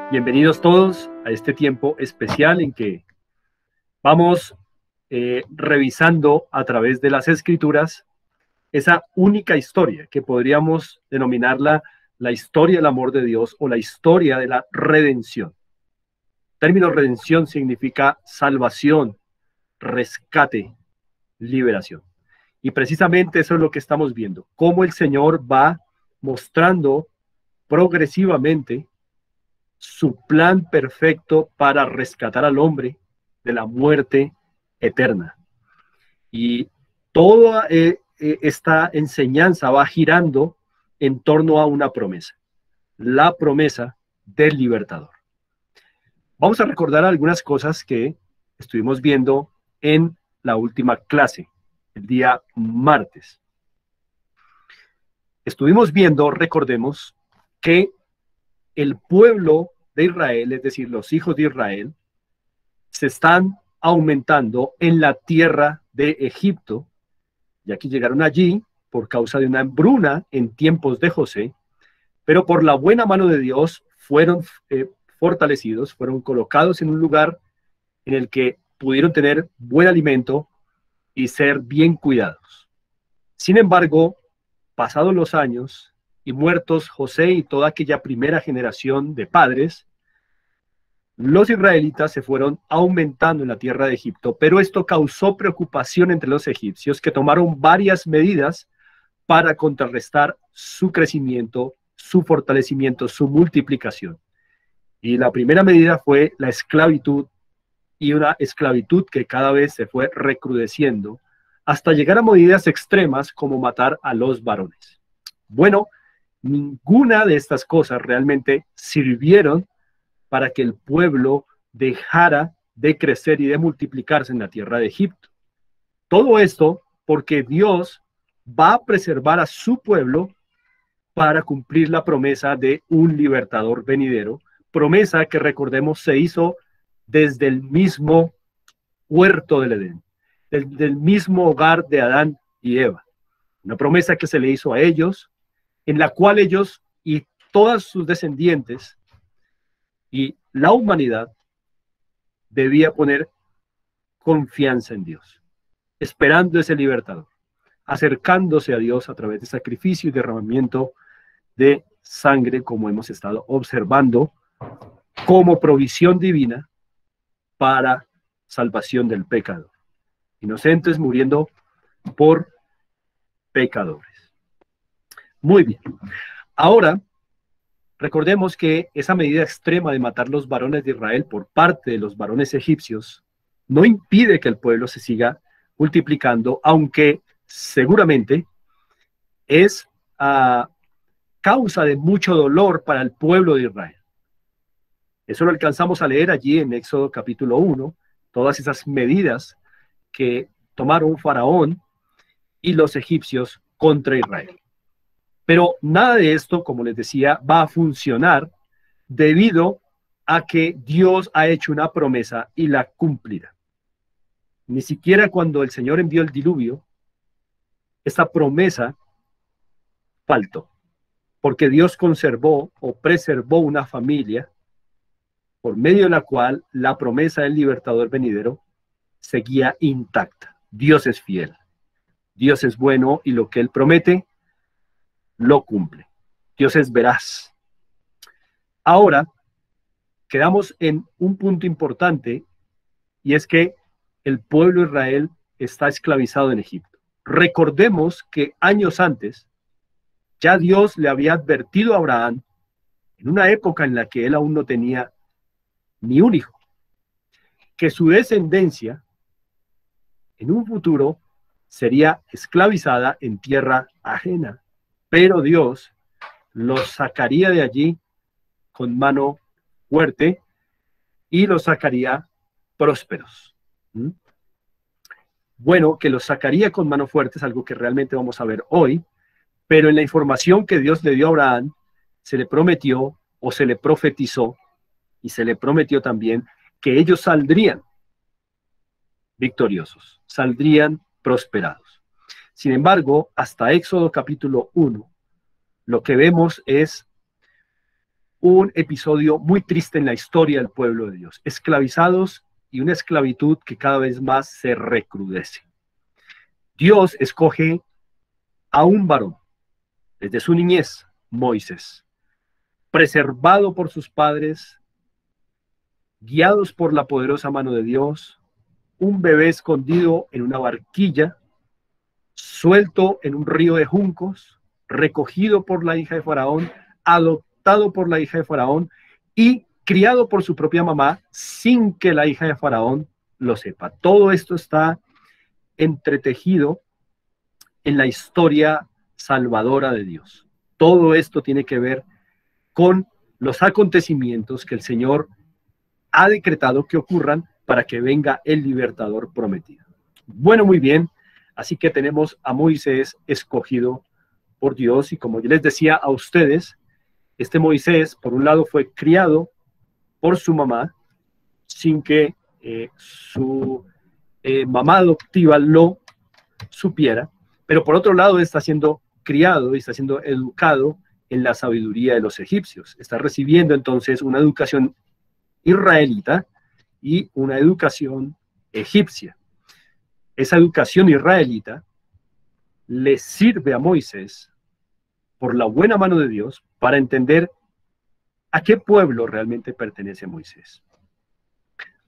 Bienvenidos todos a este tiempo especial en que vamos revisando a través de las Escrituras esa única historia que podríamos denominarla la historia del amor de Dios o la historia de la redención. El término redención significa salvación, rescate, liberación. Y precisamente eso es lo que estamos viendo, cómo el Señor va mostrando progresivamente su plan perfecto para rescatar al hombre de la muerte eterna. Y toda esta enseñanza va girando en torno a una promesa, la promesa del libertador. Vamos a recordar algunas cosas que estuvimos viendo en la última clase, el día martes. Estuvimos viendo, recordemos, que el pueblo de Israel, es decir, los hijos de Israel, se están aumentando en la tierra de Egipto, ya que llegaron allí por causa de una hambruna en tiempos de José, pero por la buena mano de Dios fueron fortalecidos, fueron colocados en un lugar en el que pudieron tener buen alimento y ser bien cuidados. Sin embargo, pasados los años y muertos José y toda aquella primera generación de padres, los israelitas se fueron aumentando en la tierra de Egipto, pero esto causó preocupación entre los egipcios, que tomaron varias medidas para contrarrestar su crecimiento, su fortalecimiento, su multiplicación. Y la primera medida fue la esclavitud, y una esclavitud que cada vez se fue recrudeciendo hasta llegar a medidas extremas como matar a los varones. Bueno, ninguna de estas cosas realmente sirvieron para que el pueblo dejara de crecer y de multiplicarse en la tierra de Egipto. Todo esto porque Dios va a preservar a su pueblo para cumplir la promesa de un libertador venidero, promesa que, recordemos, se hizo desde el mismo huerto del Edén, del mismo hogar de Adán y Eva. Una promesa que se le hizo a ellos, en la cual ellos y todos sus descendientes y la humanidad debía poner confianza en Dios, esperando ese libertador, acercándose a Dios a través de sacrificio y derramamiento de sangre, como hemos estado observando, como provisión divina para salvación del pecador. Inocentes muriendo por pecadores. Muy bien. Ahora, recordemos que esa medida extrema de matar los varones de Israel por parte de los varones egipcios no impide que el pueblo se siga multiplicando, aunque seguramente es causa de mucho dolor para el pueblo de Israel. Eso lo alcanzamos a leer allí en Éxodo capítulo 1, todas esas medidas que tomaron Faraón y los egipcios contra Israel. Pero nada de esto, como les decía, va a funcionar debido a que Dios ha hecho una promesa y la cumplirá. Ni siquiera cuando el Señor envió el diluvio, esta promesa faltó, porque Dios conservó o preservó una familia por medio de la cual la promesa del libertador venidero seguía intacta. Dios es fiel, Dios es bueno y lo que Él promete, lo cumple. Dios es veraz. Ahora, quedamos en un punto importante y es que el pueblo de Israel está esclavizado en Egipto. Recordemos que años antes ya Dios le había advertido a Abraham, en una época en la que él aún no tenía ni un hijo, que su descendencia en un futuro sería esclavizada en tierra ajena, pero Dios los sacaría de allí con mano fuerte y los sacaría prósperos. Bueno, que los sacaría con mano fuerte es algo que realmente vamos a ver hoy, pero en la información que Dios le dio a Abraham, se le prometió o se le profetizó y se le prometió también que ellos saldrían victoriosos, saldrían prosperados. Sin embargo, hasta Éxodo capítulo 1, lo que vemos es un episodio muy triste en la historia del pueblo de Dios, esclavizados y una esclavitud que cada vez más se recrudece. Dios escoge a un varón desde su niñez, Moisés, preservado por sus padres, guiados por la poderosa mano de Dios, un bebé escondido en una barquilla, suelto en un río de juncos, recogido por la hija de Faraón, adoptado por la hija de Faraón y criado por su propia mamá sin que la hija de Faraón lo sepa. Todo esto está entretejido en la historia salvadora de Dios. Todo esto tiene que ver con los acontecimientos que el Señor ha decretado que ocurran para que venga el libertador prometido. Bueno, muy bien. Así que tenemos a Moisés escogido por Dios y como yo les decía a ustedes, este Moisés, por un lado, fue criado por su mamá sin que su mamá adoptiva lo supiera, pero por otro lado está siendo criado y está siendo educado en la sabiduría de los egipcios. Está recibiendo entonces una educación israelita y una educación egipcia. Esa educación israelita le sirve a Moisés por la buena mano de Dios para entender a qué pueblo realmente pertenece Moisés.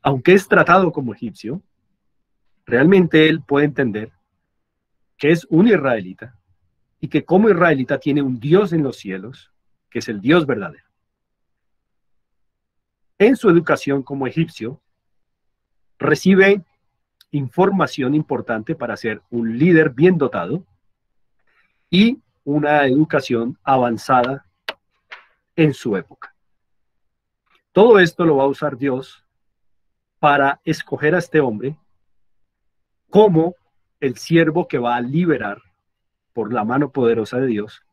Aunque es tratado como egipcio, realmente él puede entender que es un israelita y que como israelita tiene un Dios en los cielos, que es el Dios verdadero. En su educación como egipcio, recibe información importante para ser un líder bien dotado y una educación avanzada en su época. Todo esto lo va a usar Dios para escoger a este hombre como el siervo que va a liberar por la mano poderosa de Dios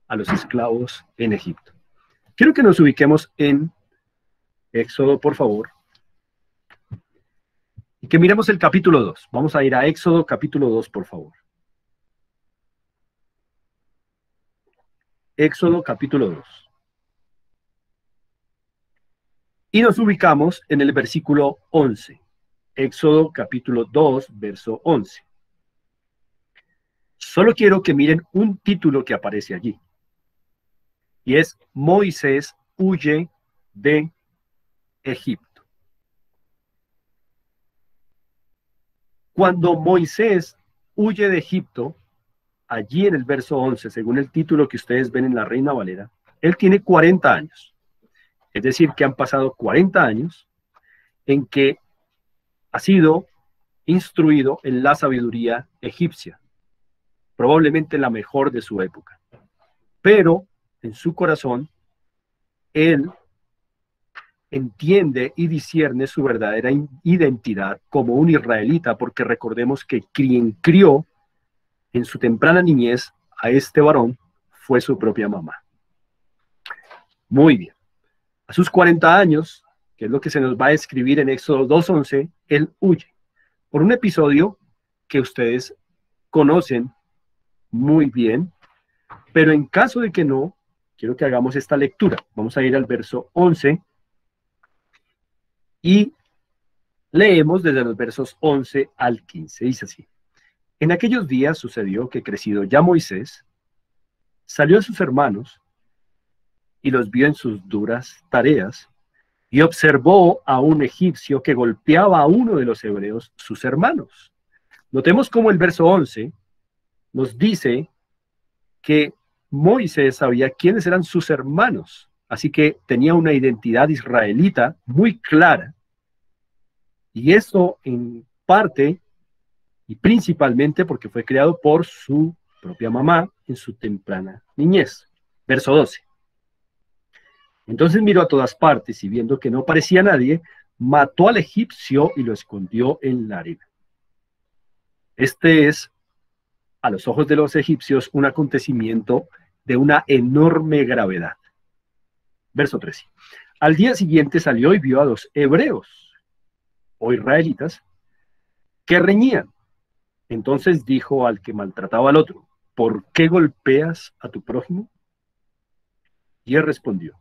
a los esclavos en Egipto. Quiero que nos ubiquemos en Éxodo, por favor, y que miremos el capítulo 2. Vamos a ir a Éxodo capítulo 2, por favor. Éxodo capítulo 2. Y nos ubicamos en el versículo 11. Éxodo capítulo 2, verso 11. Solo quiero que miren un título que aparece allí. Y es Moisés huye de Egipto. Cuando Moisés huye de Egipto, allí en el verso 11, según el título que ustedes ven en la Reina Valera, él tiene 40 años. Es decir, que han pasado 40 años en que ha sido instruido en la sabiduría egipcia, probablemente la mejor de su época. Pero en su corazón, él entiende y discierne su verdadera identidad como un israelita, porque recordemos que quien crió en su temprana niñez a este varón fue su propia mamá. Muy bien. A sus 40 años, que es lo que se nos va a escribir en Éxodo 2:11, él huye por un episodio que ustedes conocen muy bien, pero en caso de que no, quiero que hagamos esta lectura. Vamos a ir al verso 11 y leemos desde los versos 11 al 15. Dice así: En aquellos días sucedió que, crecido ya Moisés, salió a sus hermanos y los vio en sus duras tareas, y observó a un egipcio que golpeaba a uno de los hebreos, sus hermanos. Notemos cómo el verso 11 nos dice que Moisés sabía quiénes eran sus hermanos, así que tenía una identidad israelita muy clara. Y esto en parte y principalmente porque fue creado por su propia mamá en su temprana niñez. Verso 12. Entonces miró a todas partes y viendo que no parecía nadie, mató al egipcio y lo escondió en la arena. Este es, a los ojos de los egipcios, un acontecimiento de una enorme gravedad. Verso 13. Al día siguiente salió y vio a los hebreos, o israelitas, que reñían. Entonces dijo al que maltrataba al otro: ¿por qué golpeas a tu prójimo? Y él respondió: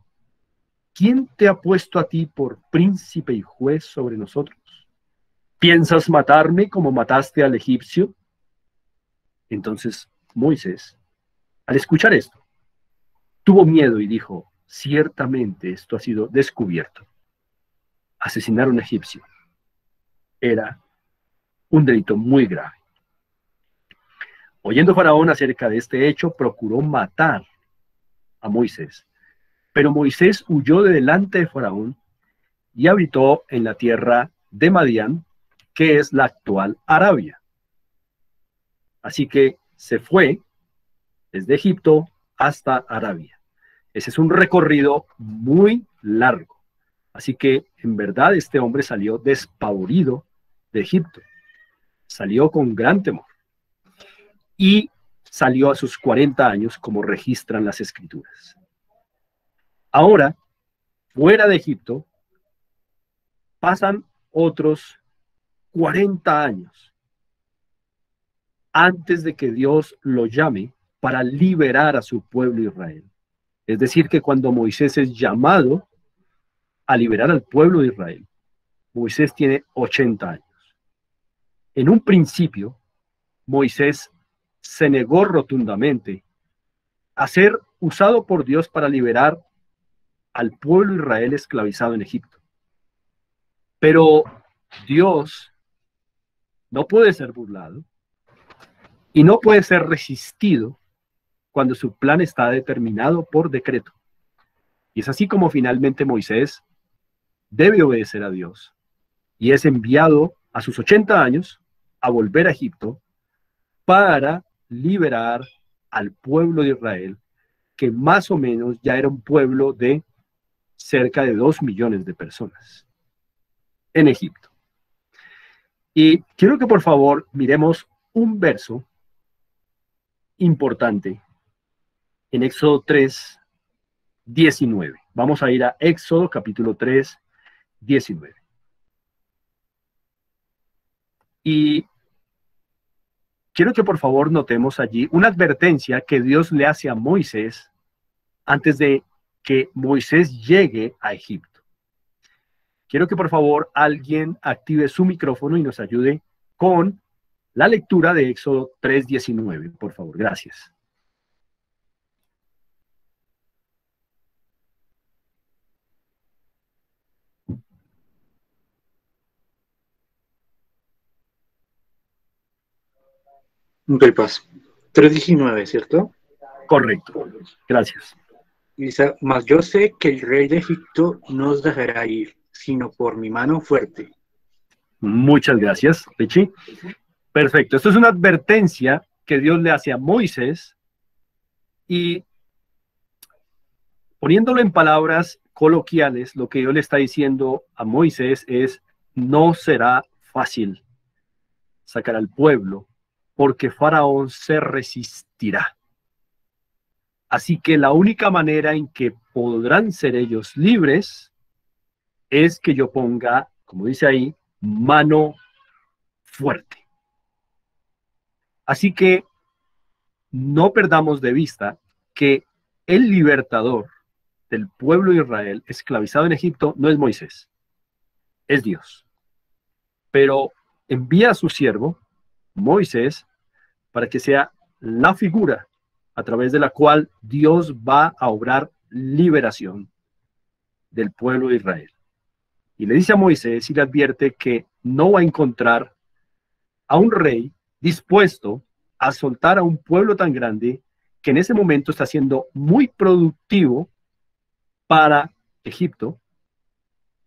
¿quién te ha puesto a ti por príncipe y juez sobre nosotros? ¿Piensas matarme como mataste al egipcio? Entonces Moisés, al escuchar esto, tuvo miedo y dijo, ciertamente esto ha sido descubierto. Asesinar a un egipcio era un delito muy grave. Oyendo Faraón acerca de este hecho, procuró matar a Moisés. Pero Moisés huyó de delante de Faraón y habitó en la tierra de Madián, que es la actual Arabia. Así que se fue desde Egipto hasta Arabia. Ese es un recorrido muy largo. Así que en verdad este hombre salió despavorido de Egipto. Salió con gran temor. Y salió a sus 40 años, como registran las escrituras. Ahora, fuera de Egipto, pasan otros 40 años antes de que Dios lo llame para liberar a su pueblo Israel. Es decir, que cuando Moisés es llamado a liberar al pueblo de Israel, Moisés tiene 80 años. En un principio, Moisés se negó rotundamente a ser usado por Dios para liberar al pueblo de Israel esclavizado en Egipto. Pero Dios no puede ser burlado y no puede ser resistido cuando su plan está determinado por decreto. Y es así como finalmente Moisés debe obedecer a Dios y es enviado a sus 80 años a volver a Egipto para liberar al pueblo de Israel, que más o menos ya era un pueblo de cerca de 2 millones de personas en Egipto. Y quiero que por favor miremos un verso importante en Éxodo 3, 19. Vamos a ir a Éxodo capítulo 3, 19. Y quiero que por favor notemos allí una advertencia que Dios le hace a Moisés antes de que Moisés llegue a Egipto. Quiero que por favor alguien active su micrófono y nos ayude con la lectura de Éxodo 3:19, por favor. Gracias. Ok, paz. 3:19, ¿cierto? Correcto. Gracias. Dice, mas yo sé que el rey de Egipto no os dejará ir, sino por mi mano fuerte. Muchas gracias, Richie. Perfecto. Esto es una advertencia que Dios le hace a Moisés y poniéndolo en palabras coloquiales, lo que Dios le está diciendo a Moisés es, no será fácil sacar al pueblo porque Faraón se resistirá. Así que la única manera en que podrán ser ellos libres es que yo ponga, como dice ahí, mano fuerte. Así que no perdamos de vista que el libertador del pueblo de Israel esclavizado en Egipto no es Moisés, es Dios. Pero envía a su siervo, Moisés, para que sea la figura a través de la cual Dios va a obrar liberación del pueblo de Israel. Y le dice a Moisés y le advierte que no va a encontrar a un rey dispuesto a soltar a un pueblo tan grande que en ese momento está siendo muy productivo para Egipto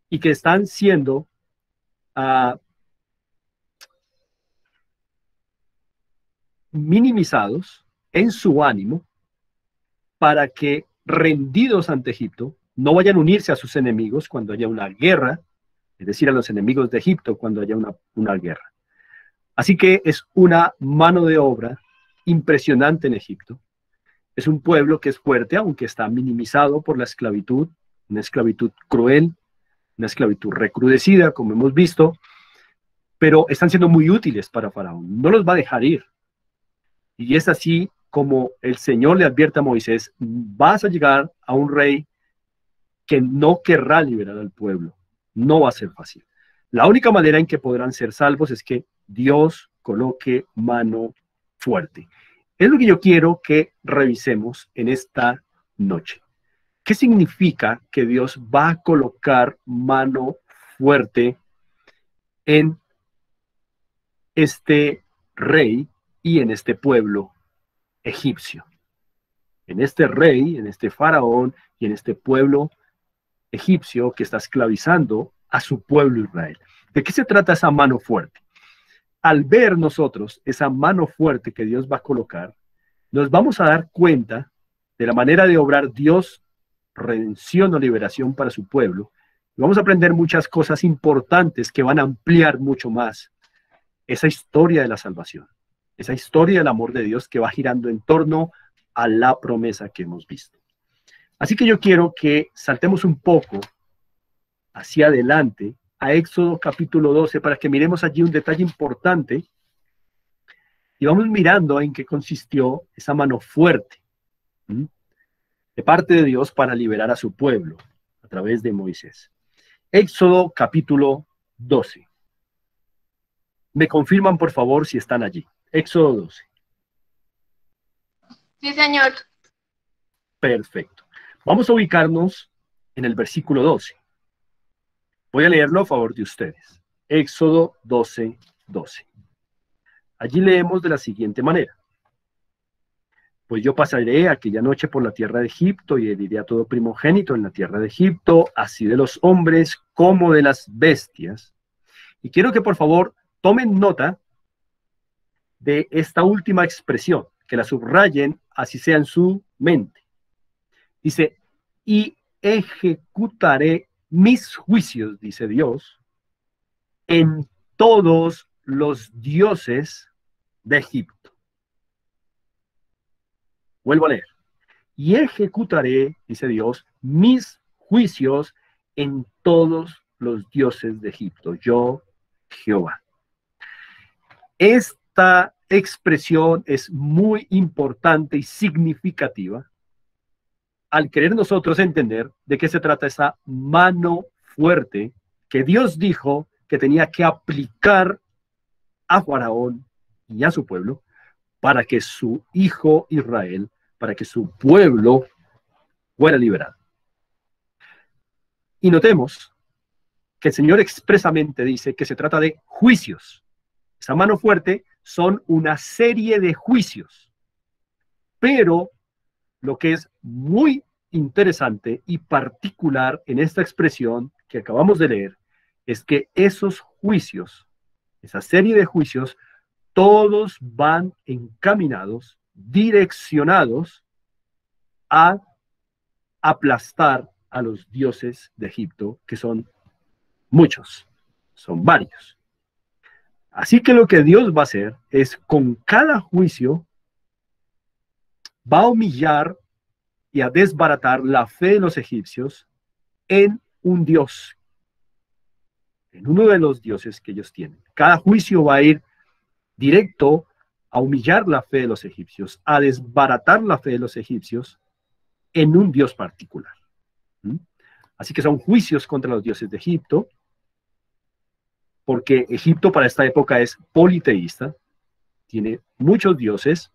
y que están siendo minimizados en su ánimo para que rendidos ante Egipto no vayan a unirse a sus enemigos cuando haya una guerra, es decir, a los enemigos de Egipto cuando haya una guerra. Así que es una mano de obra impresionante en Egipto. Es un pueblo que es fuerte, aunque está minimizado por la esclavitud, una esclavitud cruel, una esclavitud recrudecida, como hemos visto, pero están siendo muy útiles para Faraón. No los va a dejar ir. Y es así como el Señor le advierte a Moisés, vas a llegar a un rey que no querrá liberar al pueblo. No va a ser fácil. La única manera en que podrán ser salvos es que Dios coloque mano fuerte. Es lo que yo quiero que revisemos en esta noche. ¿Qué significa que Dios va a colocar mano fuerte en este rey y en este pueblo egipcio? En este rey, en este faraón y en este pueblo egipcio que está esclavizando a su pueblo Israel. ¿De qué se trata esa mano fuerte? Al ver nosotros esa mano fuerte que Dios va a colocar, nos vamos a dar cuenta de la manera de obrar Dios, redención o liberación para su pueblo. Y vamos a aprender muchas cosas importantes que van a ampliar mucho más esa historia de la salvación, esa historia del amor de Dios que va girando en torno a la promesa que hemos visto. Así que yo quiero que saltemos un poco hacia adelante a Éxodo capítulo 12 para que miremos allí un detalle importante y vamos mirando en qué consistió esa mano fuerte de parte de Dios para liberar a su pueblo a través de Moisés. Éxodo capítulo 12. Me confirman por favor si están allí. Éxodo 12. Sí, señor. Perfecto. Vamos a ubicarnos en el versículo 12. Voy a leerlo a favor de ustedes. Éxodo 12, 12. Allí leemos de la siguiente manera. Pues yo pasaré aquella noche por la tierra de Egipto y heriré a todo primogénito en la tierra de Egipto, así de los hombres como de las bestias. Y quiero que por favor tomen nota de esta última expresión, que la subrayen, así sea en su mente. Dice, y ejecutaré mis juicios, dice Dios, en todos los dioses de Egipto. Vuelvo a leer. Y ejecutaré, dice Dios, mis juicios en todos los dioses de Egipto. Yo, Jehová. Esta expresión es muy importante y significativa al querer nosotros entender de qué se trata esa mano fuerte que Dios dijo que tenía que aplicar a Faraón y a su pueblo para que su hijo Israel, para que su pueblo fuera liberado. Y notemos que el Señor expresamente dice que se trata de juicios. Esa mano fuerte son una serie de juicios, pero lo que es muy interesante y particular en esta expresión que acabamos de leer es que esos juicios, esa serie de juicios, todos van encaminados, direccionados a aplastar a los dioses de Egipto, que son muchos, son varios. Así que lo que Dios va a hacer es con cada juicio va a humillar y a desbaratar la fe de los egipcios en un dios, en uno de los dioses que ellos tienen. Cada juicio va a ir directo a humillar la fe de los egipcios, a desbaratar la fe de los egipcios en un dios particular. Así que son juicios contra los dioses de Egipto, porque Egipto para esta época es politeísta, tiene muchos dioses,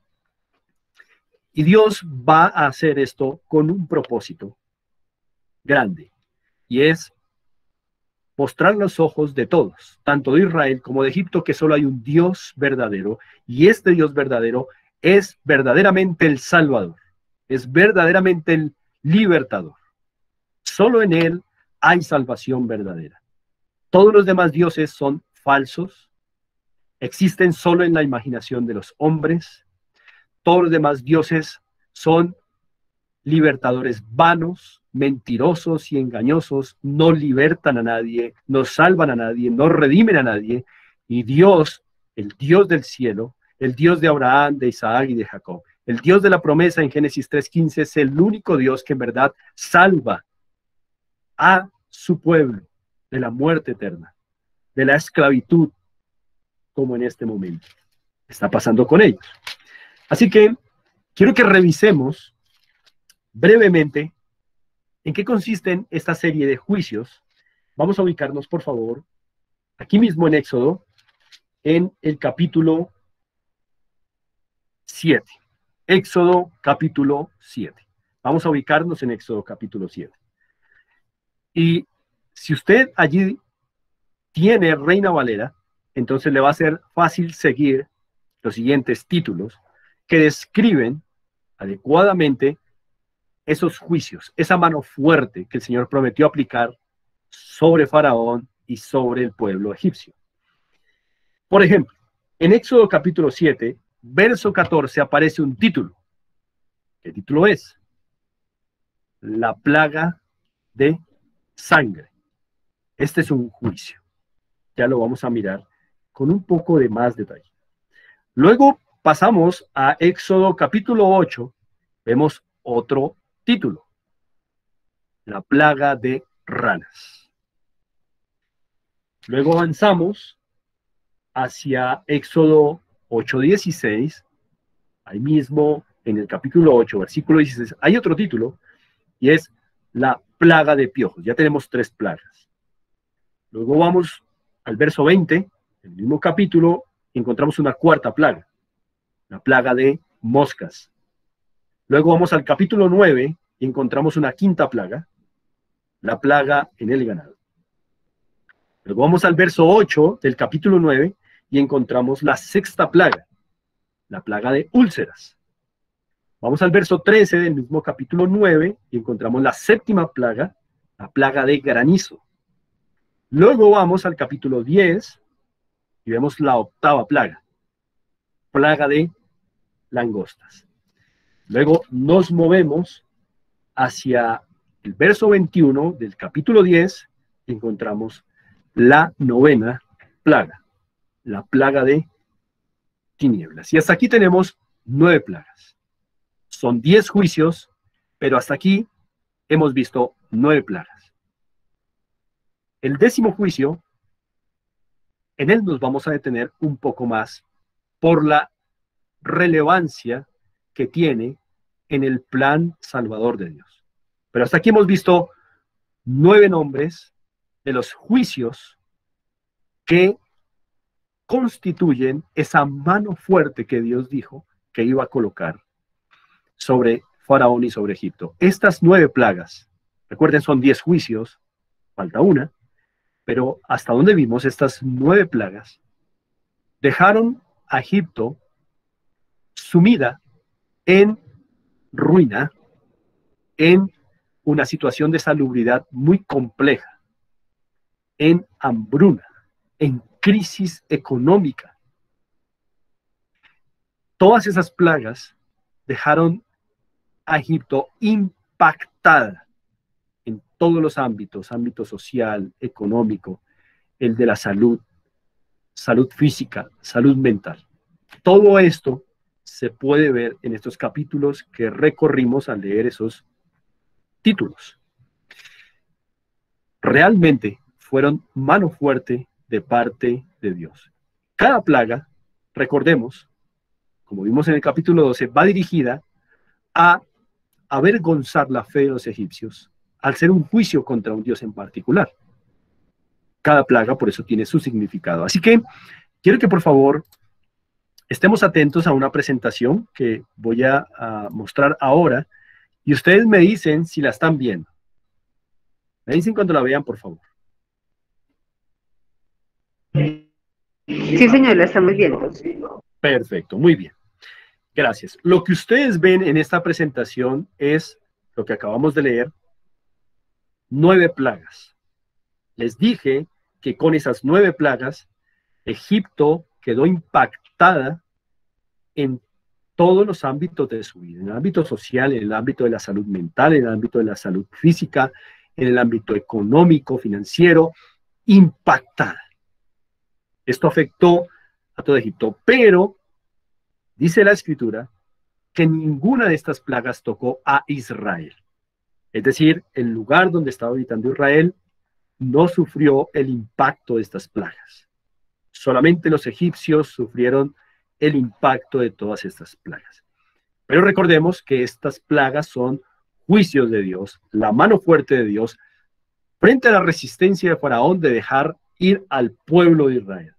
y Dios va a hacer esto con un propósito grande, y es mostrar los ojos de todos, tanto de Israel como de Egipto, que solo hay un Dios verdadero, y este Dios verdadero es verdaderamente el Salvador, es verdaderamente el libertador. Solo en Él hay salvación verdadera. Todos los demás dioses son falsos, existen solo en la imaginación de los hombres. Todos los demás dioses son libertadores vanos, mentirosos y engañosos, no libertan a nadie, no salvan a nadie, no redimen a nadie. Y Dios, el Dios del cielo, el Dios de Abraham, de Isaac y de Jacob, el Dios de la promesa en Génesis 3:15 es el único Dios que en verdad salva a su pueblo de la muerte eterna, de la esclavitud, como en este momento está pasando con ellos. Así que quiero que revisemos brevemente ¿En qué consisten esta serie de juicios? Vamos a ubicarnos, por favor, aquí mismo en Éxodo, en el capítulo 7. Éxodo capítulo 7. Vamos a ubicarnos en Éxodo capítulo 7. Y si usted allí tiene Reina Valera, entonces le va a ser fácil seguir los siguientes títulos que describen adecuadamente esos juicios, esa mano fuerte que el Señor prometió aplicar sobre Faraón y sobre el pueblo egipcio. Por ejemplo, en Éxodo capítulo 7, verso 14, aparece un título. ¿Qué título es? La plaga de sangre. Este es un juicio. Ya lo vamos a mirar con un poco de más detalle. Luego pasamos a Éxodo capítulo 8, vemos otro título. La plaga de ranas. Luego avanzamos hacia Éxodo 8:16, ahí mismo en el capítulo 8, versículo 16, hay otro título, y es la plaga de piojos. Ya tenemos 3 plagas. Luego vamos al verso 20, el mismo capítulo, y encontramos una 4ª plaga, la plaga de moscas. Luego vamos al capítulo 9, y encontramos una 5ª plaga, la plaga en el ganado. Luego vamos al verso 8 del capítulo 9, y encontramos la 6ª plaga, la plaga de úlceras. Vamos al verso 13 del mismo capítulo 9 y encontramos la 7ª plaga, la plaga de granizo. Luego vamos al capítulo 10 y vemos la 8ª plaga, plaga de langostas. Luego nos movemos hacia el verso 21 del capítulo 10 y encontramos la 9ª plaga, la plaga de tinieblas. Y hasta aquí tenemos 9 plagas. Son 10 juicios, pero hasta aquí hemos visto 9 plagas. El 10º juicio, en él nos vamos a detener un poco más por la relevancia que tiene en el plan salvador de Dios. Pero hasta aquí hemos visto 9 nombres de los juicios que constituyen esa mano fuerte que Dios dijo que iba a colocar sobre Faraón y sobre Egipto. Estas 9 plagas, recuerden, son 10 juicios, falta una, pero hasta donde vimos estas 9 plagas, dejaron a Egipto sumida en ruina, en una situación de salubridad muy compleja, en hambruna, en crisis económica. Todas esas plagas dejaron a Egipto impactada en todos los ámbitos, ámbito social, económico, el de la salud, salud física, salud mental. Todo esto se puede ver en estos capítulos que recorrimos al leer esos títulos. Realmente fueron mano fuerte de parte de Dios. Cada plaga, recordemos, como vimos en el capítulo 12, va dirigida a avergonzar la fe de los egipcios al ser un juicio contra un Dios en particular. Cada plaga por eso tiene su significado. Así que quiero que por favor estemos atentos a una presentación que voy a mostrar ahora y ustedes me dicen si la están viendo. Me dicen cuando la vean, por favor. Sí, señor, la estamos viendo. Perfecto, muy bien. Gracias. Lo que ustedes ven en esta presentación es lo que acabamos de leer, 9 plagas. Les dije que con esas 9 plagas, Egipto quedó impactada en todos los ámbitos de su vida, en el ámbito social, en el ámbito de la salud mental, en el ámbito de la salud física, en el ámbito económico, financiero, impactada. Esto afectó a todo Egipto, pero dice la Escritura que ninguna de estas plagas tocó a Israel. Es decir, el lugar donde estaba habitando Israel no sufrió el impacto de estas plagas. Solamente los egipcios sufrieron el impacto de todas estas plagas. Pero recordemos que estas plagas son juicios de Dios, la mano fuerte de Dios, frente a la resistencia de Faraón de dejar ir al pueblo de Israel.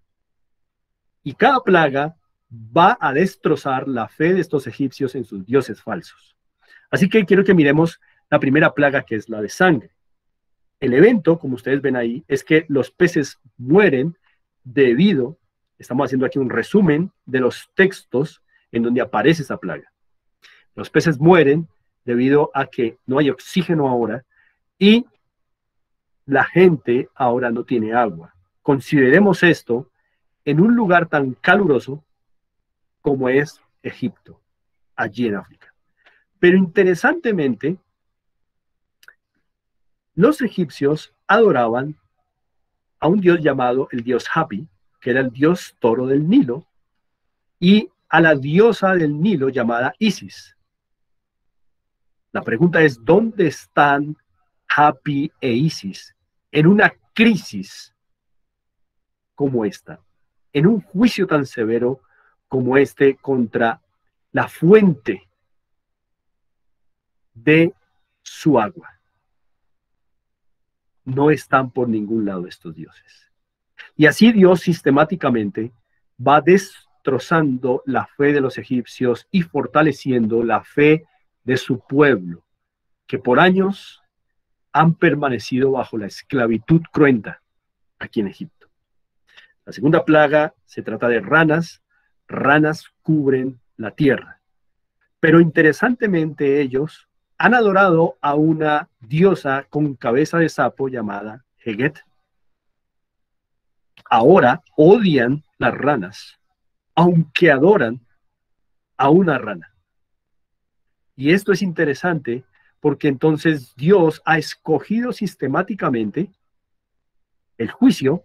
Y cada plaga va a destrozar la fe de estos egipcios en sus dioses falsos. Así que quiero que miremos la primera plaga, que es la de sangre. El evento, como ustedes ven ahí, es que los peces mueren debido, estamos haciendo aquí un resumen de los textos en donde aparece esa plaga. Los peces mueren debido a que no hay oxígeno ahora y la gente ahora no tiene agua. Consideremos esto en un lugar tan caluroso como es Egipto, allí en África. Pero interesantemente, los egipcios adoraban a un dios llamado el dios Hapi, que era el dios toro del Nilo, y a la diosa del Nilo llamada Isis. La pregunta es, ¿dónde están Hapi e Isis en una crisis como esta? En un juicio tan severo como este contra la fuente de su agua. No están por ningún lado estos dioses. Y así Dios sistemáticamente va destrozando la fe de los egipcios y fortaleciendo la fe de su pueblo, que por años han permanecido bajo la esclavitud cruenta aquí en Egipto. La segunda plaga se trata de ranas. Ranas cubren la tierra. Pero interesantemente ellos han adorado a una diosa con cabeza de sapo llamada Heget. Ahora odian las ranas, aunque adoran a una rana. Y esto es interesante porque entonces Dios ha escogido sistemáticamente el juicio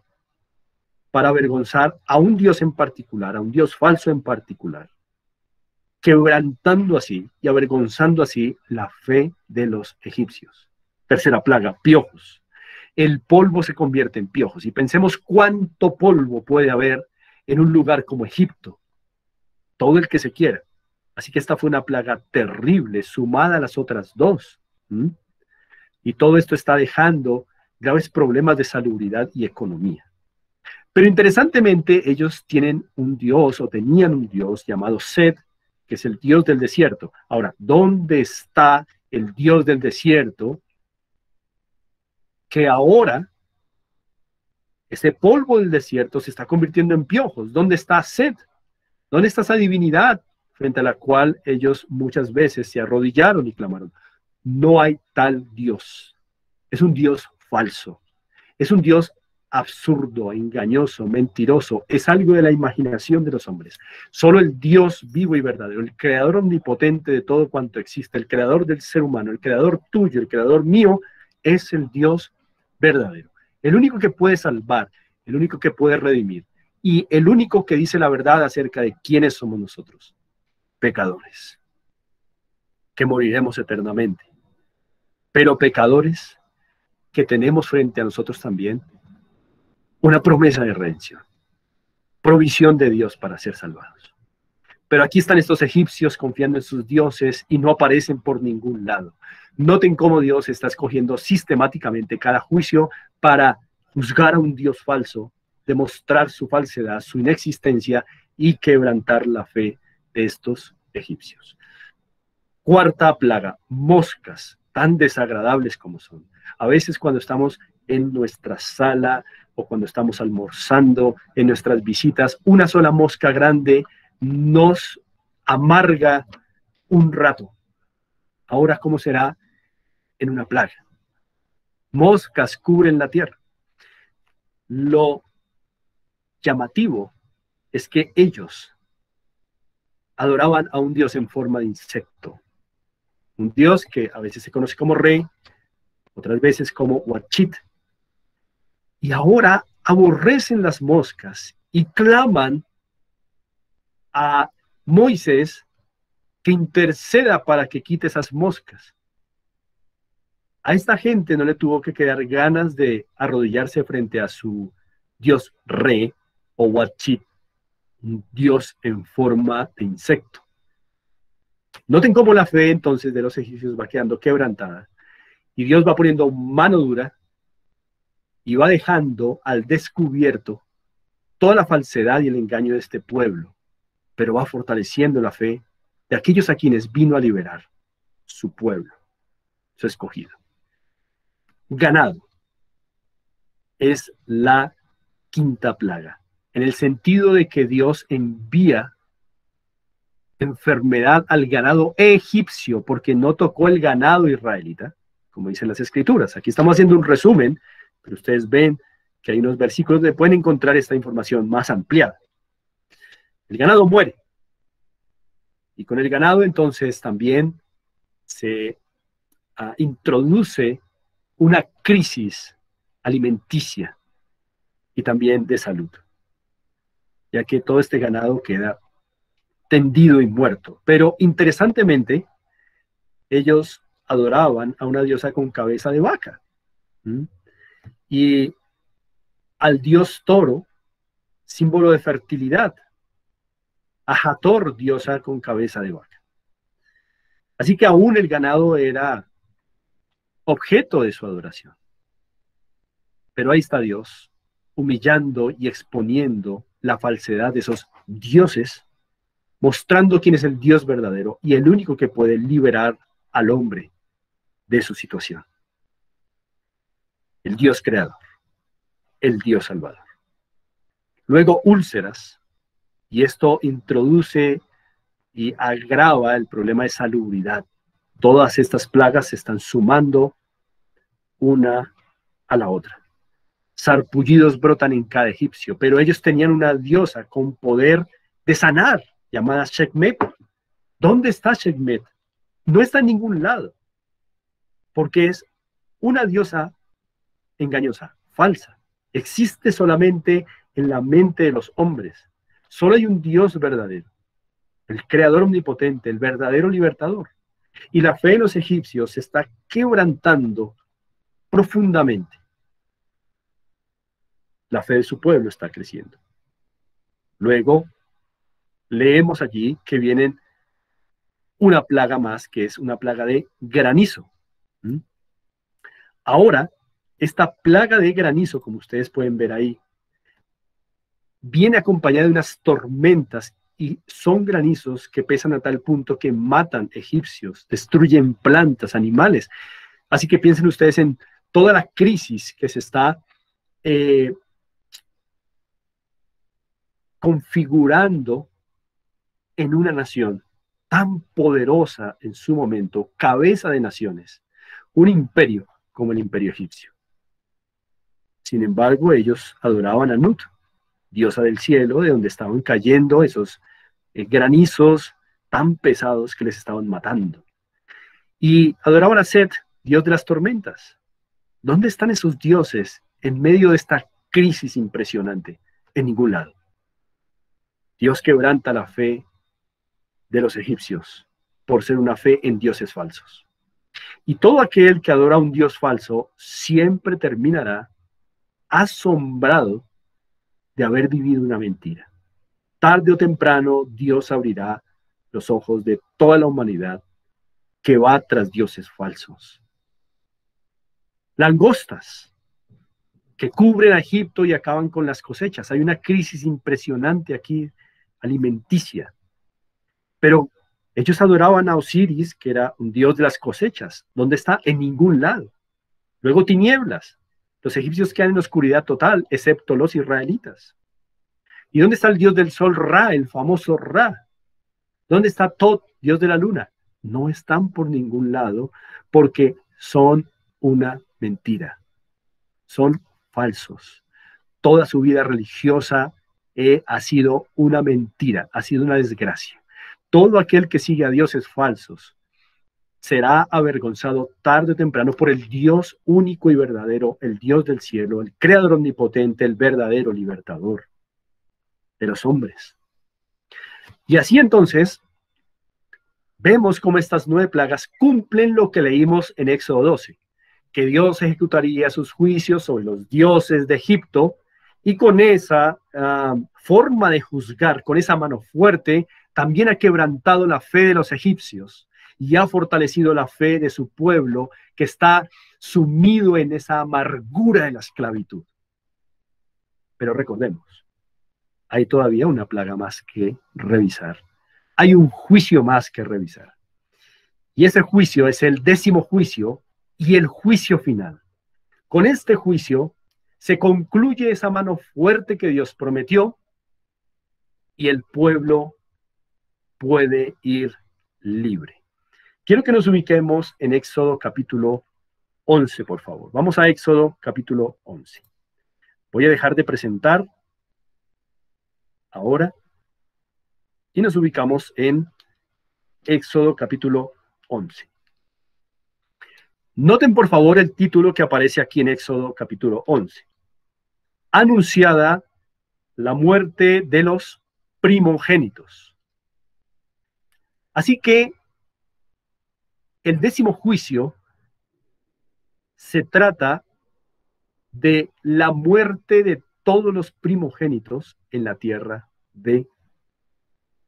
para avergonzar a un Dios en particular, a un Dios falso en particular, quebrantando así y avergonzando así la fe de los egipcios. Tercera plaga, piojos. El polvo se convierte en piojos. Y pensemos cuánto polvo puede haber en un lugar como Egipto. Todo el que se quiera. Así que esta fue una plaga terrible, sumada a las otras dos. Y todo esto está dejando graves problemas de salubridad y economía. Pero interesantemente, ellos tienen un dios, o tenían un dios llamado Set, que es el dios del desierto. Ahora, ¿dónde está el dios del desierto? Que ahora ese polvo del desierto se está convirtiendo en piojos. ¿Dónde está Set? ¿Dónde está esa divinidad frente a la cual ellos muchas veces se arrodillaron y clamaron? No hay tal Dios. Es un Dios falso. Es un Dios absurdo, engañoso, mentiroso. Es algo de la imaginación de los hombres. Solo el Dios vivo y verdadero, el creador omnipotente de todo cuanto existe, el creador del ser humano, el creador tuyo, el creador mío, es el Dios verdadero. El único que puede salvar, el único que puede redimir y el único que dice la verdad acerca de quiénes somos nosotros. Pecadores, que moriremos eternamente, pero pecadores que tenemos frente a nosotros también una promesa de redención, provisión de Dios para ser salvados. Pero aquí están estos egipcios confiando en sus dioses y no aparecen por ningún lado. Noten cómo Dios está escogiendo sistemáticamente cada juicio para juzgar a un Dios falso, demostrar su falsedad, su inexistencia y quebrantar la fe de estos egipcios. Cuarta plaga, moscas, tan desagradables como son. A veces cuando estamos en nuestra sala o cuando estamos almorzando, en nuestras visitas, una sola mosca grande nos amarga un rato. Ahora, ¿cómo será en una plaga? Moscas cubren la tierra. Lo llamativo es que ellos adoraban a un dios en forma de insecto. Un dios que a veces se conoce como Re, otras veces como Huachit. Y ahora aborrecen las moscas y claman a Moisés que interceda para que quite esas moscas. A esta gente no le tuvo que quedar ganas de arrodillarse frente a su dios Re o Huachit, un dios en forma de insecto. Noten cómo la fe entonces de los egipcios va quedando quebrantada y Dios va poniendo mano dura y va dejando al descubierto toda la falsedad y el engaño de este pueblo, pero va fortaleciendo la fe de aquellos a quienes vino a liberar, su pueblo, su escogido. Ganado es la quinta plaga, en el sentido de que Dios envía enfermedad al ganado egipcio, porque no tocó el ganado israelita, como dicen las escrituras. Aquí estamos haciendo un resumen, pero ustedes ven que hay unos versículos donde pueden encontrar esta información más ampliada. El ganado muere. Y con el ganado entonces también se introduce una crisis alimenticia y también de salud, ya que todo este ganado queda tendido y muerto. Pero interesantemente, ellos adoraban a una diosa con cabeza de vaca. Y al dios toro, símbolo de fertilidad, a Hathor, diosa con cabeza de vaca. Así que aún el ganado era objeto de su adoración. Pero ahí está Dios, humillando y exponiendo la falsedad de esos dioses, mostrando quién es el Dios verdadero y el único que puede liberar al hombre de su situación. El Dios creador, el Dios salvador. Luego úlceras, y esto introduce y agrava el problema de salubridad. Todas estas plagas se están sumando una a la otra. Sarpullidos brotan en cada egipcio, pero ellos tenían una diosa con poder de sanar, llamada Sekhmet. ¿Dónde está Sekhmet? No está en ningún lado, porque es una diosa engañosa, falsa. Existe solamente en la mente de los hombres. Solo hay un Dios verdadero, el creador omnipotente, el verdadero libertador. Y la fe de los egipcios se está quebrantando profundamente. La fe de su pueblo está creciendo. Luego, leemos allí que vienen una plaga más, que es una plaga de granizo. Ahora, esta plaga de granizo, como ustedes pueden ver ahí, viene acompañada de unas tormentas y son granizos que pesan a tal punto que matan egipcios, destruyen plantas, animales. Así que piensen ustedes en toda la crisis que se está configurando en una nación tan poderosa en su momento, cabeza de naciones, un imperio como el imperio egipcio. Sin embargo, ellos adoraban a Nut, diosa del cielo, de donde estaban cayendo esos granizos tan pesados que les estaban matando. Y adoraban a Set, dios de las tormentas. ¿Dónde están esos dioses en medio de esta crisis impresionante? En ningún lado. Dios quebranta la fe de los egipcios por ser una fe en dioses falsos. Y todo aquel que adora a un dios falso siempre terminará asombrado de haber vivido una mentira. Tarde o temprano, Dios abrirá los ojos de toda la humanidad que va tras dioses falsos. Langostas que cubren a Egipto y acaban con las cosechas. Hay una crisis impresionante aquí, alimenticia. Pero ellos adoraban a Osiris, que era un dios de las cosechas. ¿Dónde está? En ningún lado. Luego tinieblas. Los egipcios quedan en oscuridad total, excepto los israelitas. ¿Y dónde está el dios del sol, Ra, el famoso Ra? ¿Dónde está Tot, dios de la luna? No están por ningún lado porque son una mentira. Son falsos. Toda su vida religiosa ha sido una mentira, ha sido una desgracia. Todo aquel que sigue a dioses falsos será avergonzado tarde o temprano por el Dios único y verdadero, el Dios del cielo, el creador omnipotente, el verdadero libertador de los hombres. Y así entonces, vemos cómo estas 9 plagas cumplen lo que leímos en Éxodo 12, que Dios ejecutaría sus juicios sobre los dioses de Egipto, y con esa forma de juzgar, con esa mano fuerte, también ha quebrantado la fe de los egipcios y ha fortalecido la fe de su pueblo que está sumido en esa amargura de la esclavitud. Pero recordemos, hay todavía una plaga más que revisar. Hay un juicio más que revisar. Y ese juicio es el 10º juicio y el juicio final. Con este juicio se concluye esa mano fuerte que Dios prometió y el pueblo puede ir libre. Quiero que nos ubiquemos en Éxodo capítulo 11, por favor. Vamos a Éxodo capítulo 11. Voy a dejar de presentar ahora y nos ubicamos en Éxodo capítulo 11. Noten por favor el título que aparece aquí en Éxodo capítulo 11. Anunciada la muerte de los primogénitos. Así que el 10º juicio se trata de la muerte de todos los primogénitos en la tierra de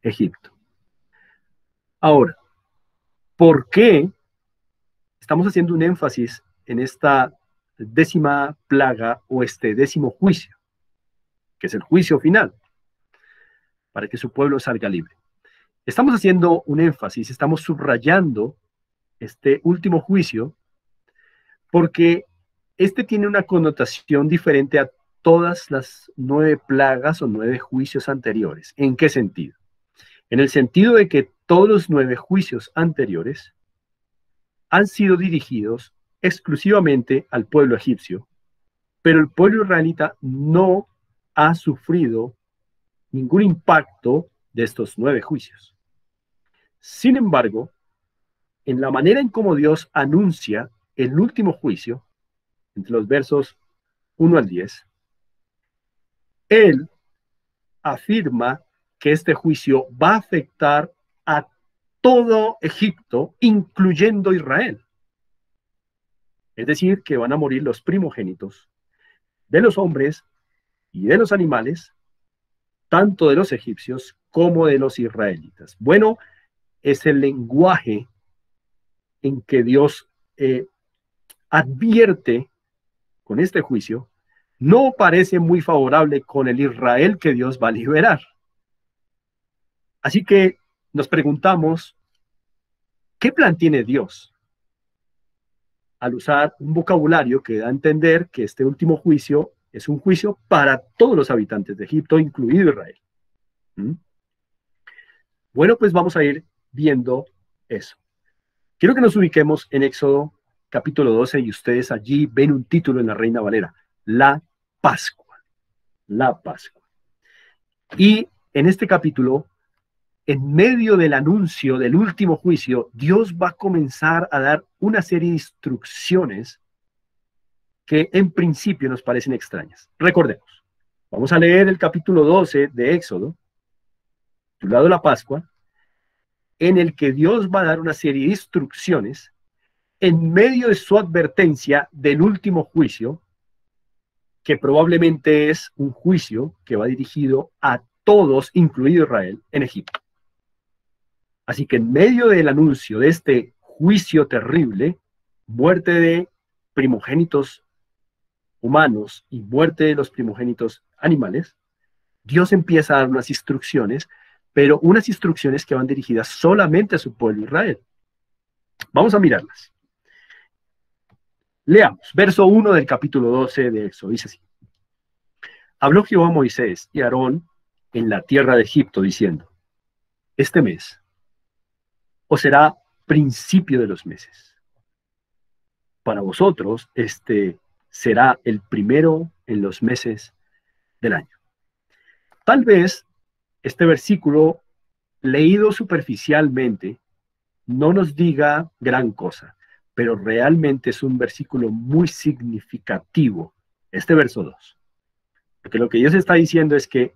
Egipto. Ahora, ¿por qué estamos haciendo un énfasis en esta 10ª plaga o este 10º juicio, que es el juicio final, para que su pueblo salga libre? Estamos haciendo un énfasis, estamos subrayando este último juicio, porque este tiene una connotación diferente a todas las 9 plagas o 9 juicios anteriores. ¿En qué sentido? En el sentido de que todos los 9 juicios anteriores han sido dirigidos exclusivamente al pueblo egipcio, pero el pueblo israelita no ha sufrido ningún impacto de estos 9 juicios. Sin embargo, en la manera en cómo Dios anuncia el último juicio, entre los versos 1 al 10, Él afirma que este juicio va a afectar a todo Egipto, incluyendo Israel. Es decir, que van a morir los primogénitos de los hombres y de los animales, tanto de los egipcios como de los israelitas. Bueno, es el lenguaje en que Dios advierte con este juicio, no parece muy favorable con el Israel que Dios va a liberar. Así que nos preguntamos, ¿qué plan tiene Dios al usar un vocabulario que da a entender que este último juicio es un juicio para todos los habitantes de Egipto, incluido Israel? Bueno, pues vamos a ir viendo eso. Quiero que nos ubiquemos en Éxodo capítulo 12 y ustedes allí ven un título en la Reina Valera, la Pascua. La Pascua. Y en este capítulo, en medio del anuncio del último juicio, Dios va a comenzar a dar una serie de instrucciones que en principio nos parecen extrañas. Recordemos, vamos a leer el capítulo 12 de Éxodo, titulado La Pascua, en el que Dios va a dar una serie de instrucciones en medio de su advertencia del último juicio, que probablemente es un juicio que va dirigido a todos, incluido Israel, en Egipto. Así que en medio del anuncio de este juicio terrible, muerte de primogénitos humanos y muerte de los primogénitos animales, Dios empieza a dar unas instrucciones, pero unas instrucciones que van dirigidas solamente a su pueblo Israel. Vamos a mirarlas. Leamos, verso 1 del capítulo 12 de Éxodo, dice así. Habló Jehová a Moisés y a Aarón en la tierra de Egipto, diciendo, este mes os será principio de los meses. Para vosotros, este será el primero en los meses del año. Tal vez este versículo, leído superficialmente, no nos diga gran cosa, pero realmente es un versículo muy significativo, este verso 2. Porque lo que Dios está diciendo es que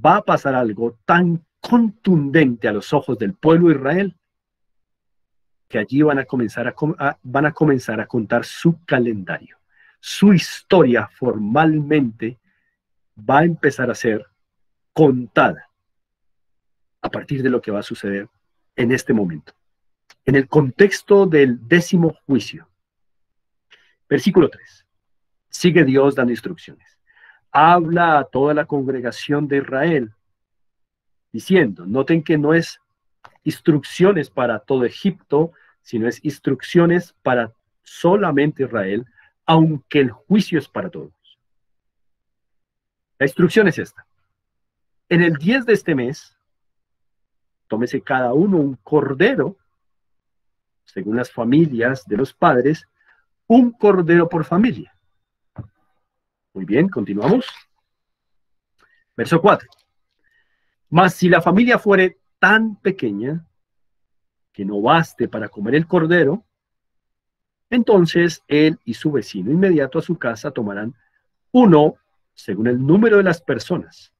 va a pasar algo tan contundente a los ojos del pueblo de Israel, que allí van a comenzar a contar su calendario. Su historia formalmente va a empezar a ser contada. a partir de lo que va a suceder en este momento. En el contexto del 10º juicio. Versículo 3. Sigue Dios dando instrucciones. Habla a toda la congregación de Israel, diciendo, noten que no es instrucciones para todo Egipto, sino es instrucciones para solamente Israel, aunque el juicio es para todos. La instrucción es esta. En el 10 de este mes, tómese cada uno un cordero, según las familias de los padres, un cordero por familia. Muy bien, continuamos. Verso 4. Mas si la familia fuere tan pequeña que no baste para comer el cordero, entonces él y su vecino inmediato a su casa tomarán uno según el número de las personas.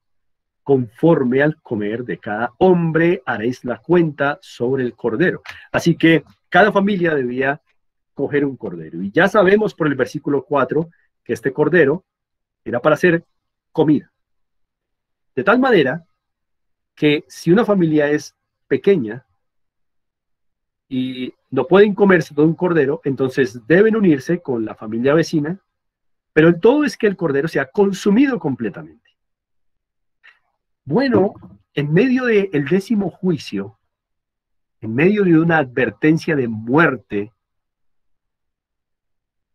Conforme al comer de cada hombre haréis la cuenta sobre el cordero. Así que cada familia debía coger un cordero. Y ya sabemos por el versículo 4 que este cordero era para hacer comida. De tal manera que si una familia es pequeña y no pueden comerse todo un cordero, entonces deben unirse con la familia vecina, pero el todo es que el cordero sea consumido completamente. Bueno, en medio del 10º juicio, en medio de una advertencia de muerte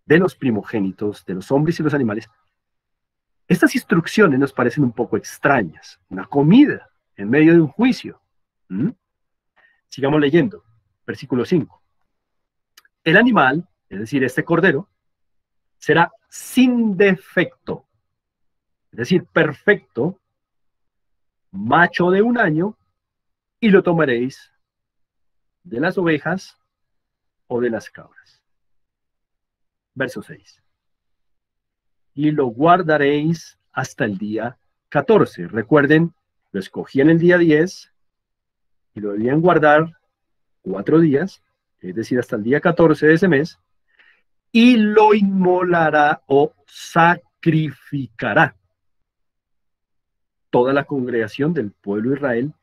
de los primogénitos, de los hombres y los animales, estas instrucciones nos parecen un poco extrañas. Una comida en medio de un juicio. Sigamos leyendo. Versículo 5. El animal, es decir, este cordero, será sin defecto, es decir, perfecto, macho de 1 año, y lo tomaréis de las ovejas o de las cabras. Verso 6. Y lo guardaréis hasta el día 14. Recuerden, lo escogían el día 10 y lo debían guardar 4 días, es decir, hasta el día 14 de ese mes, y lo inmolará o sacrificará toda la congregación del pueblo de Israel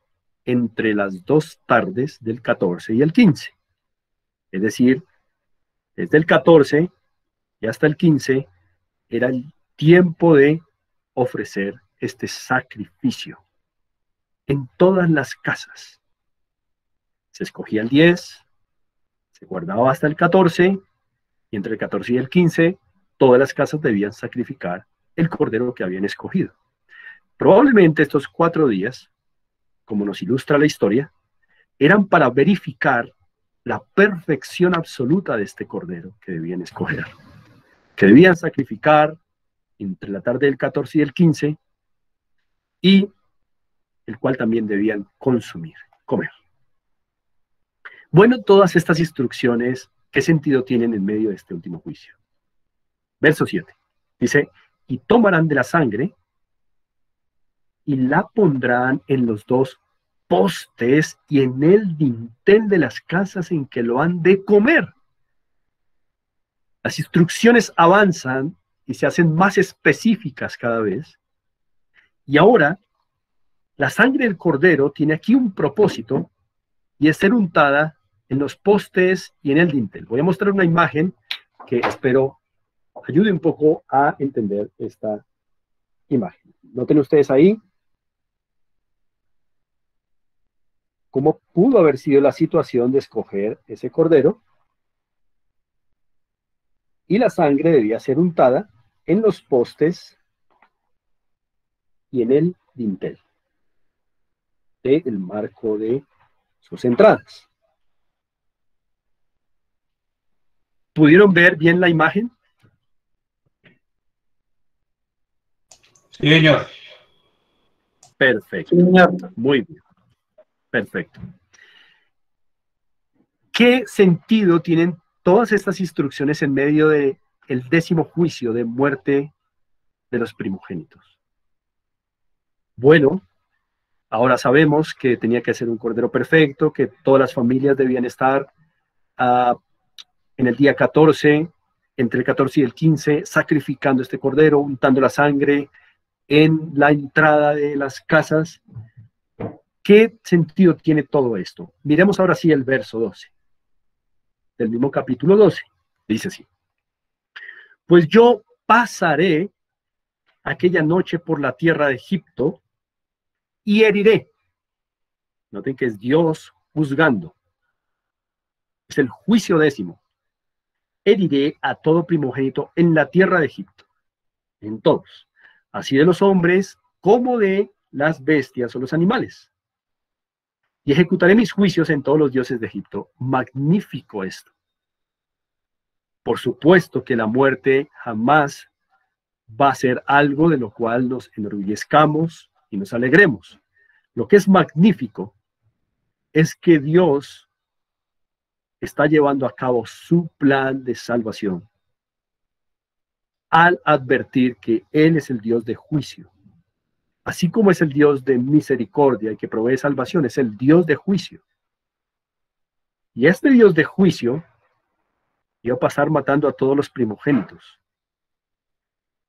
entre las 2 tardes del 14 y el 15. Es decir, desde el 14 y hasta el 15 era el tiempo de ofrecer este sacrificio en todas las casas. Se escogía el 10, se guardaba hasta el 14, y entre el 14 y el 15, todas las casas debían sacrificar el cordero que habían escogido. Probablemente estos 4 días, como nos ilustra la historia, eran para verificar la perfección absoluta de este cordero que debían escoger, que debían sacrificar entre la tarde del 14 y el 15, y el cual también debían consumir, comer. Bueno, todas estas instrucciones, ¿qué sentido tienen en medio de este último juicio? Verso 7. Dice, y tomarán de la sangre y la pondrán en los 2 postes y en el dintel de las casas en que lo han de comer. Las instrucciones avanzan y se hacen más específicas cada vez. Y ahora, la sangre del cordero tiene aquí un propósito, y es ser untada en los postes y en el dintel. Voy a mostrar una imagen que espero ayude un poco a entender esta imagen. Noten ustedes ahí cómo pudo haber sido la situación de escoger ese cordero, y la sangre debía ser untada en los postes y en el dintel del marco de sus entradas. ¿Pudieron ver bien la imagen? Sí, señor. Perfecto. Sí, señor. Muy bien. Perfecto. ¿Qué sentido tienen todas estas instrucciones en medio del 10º juicio de muerte de los primogénitos? Bueno, ahora sabemos que tenía que ser un cordero perfecto, que todas las familias debían estar en el día 14, entre el 14 y el 15, sacrificando este cordero, untando la sangre en la entrada de las casas. ¿Qué sentido tiene todo esto? Miremos ahora sí el verso 12 del mismo capítulo 12. Dice así: pues yo pasaré aquella noche por la tierra de Egipto y heriré. Noten que es Dios juzgando. Es el juicio décimo. Heriré a todo primogénito en la tierra de Egipto, en todos, así de los hombres como de las bestias o los animales. Y ejecutaré mis juicios en todos los dioses de Egipto. Magnífico esto. Por supuesto que la muerte jamás va a ser algo de lo cual nos enorgullezcamos y nos alegremos. Lo que es magnífico es que Dios está llevando a cabo su plan de salvación al advertir que Él es el Dios de juicio. Así como es el Dios de misericordia y que provee salvación, es el Dios de juicio. Y este Dios de juicio iba a pasar matando a todos los primogénitos.